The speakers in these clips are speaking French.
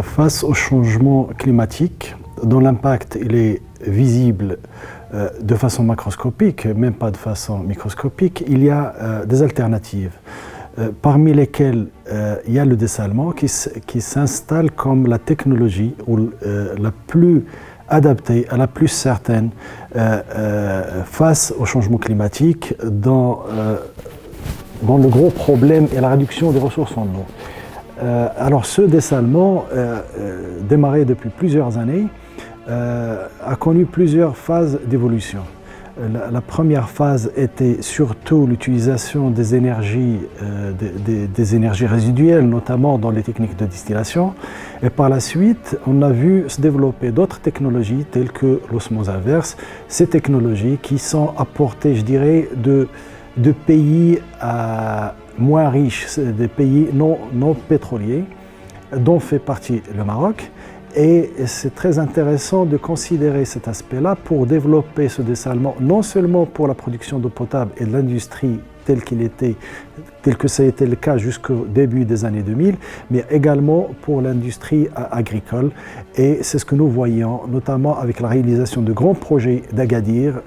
Face au changement climatique, dont l'impact il est visible de façon macroscopique, même pas de façon microscopique, il y a des alternatives, parmi lesquelles il y a le dessalement qui s'installe comme la technologie la plus adaptée, la plus certaine face au changement climatique dans le gros problème est la réduction des ressources en eau. Alors ce dessalement, démarré depuis plusieurs années, a connu plusieurs phases d'évolution. La première phase était surtout l'utilisation des énergies résiduelles, notamment dans les techniques de distillation. Et par la suite, on a vu se développer d'autres technologies telles que l'osmose inverse. Ces technologies qui sont apportées, je dirais, de pays moins riches, des pays non pétroliers, dont fait partie le Maroc. Et c'est très intéressant de considérer cet aspect-là pour développer ce dessalement, non seulement pour la production d'eau potable et de l'industrie tel que ça a été le cas jusqu'au début des années 2000, mais également pour l'industrie agricole. Et c'est ce que nous voyons, notamment avec la réalisation de grands projets d'Agadir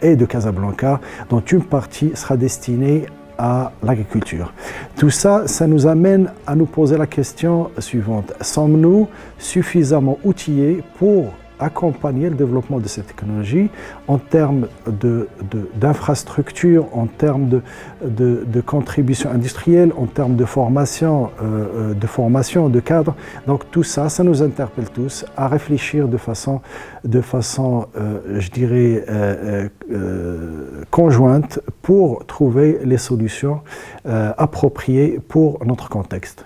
et de Casablanca, dont une partie sera destinée à l'agriculture. Tout ça, ça nous amène à nous poser la question suivante. Sommes-nous suffisamment outillés pour accompagner le développement de cette technologie en termes d'infrastructures, en termes de contribution industrielle, en termes de formation, de cadre. Donc tout ça, ça nous interpelle tous à réfléchir de façon je dirais, conjointe pour trouver les solutions appropriées pour notre contexte.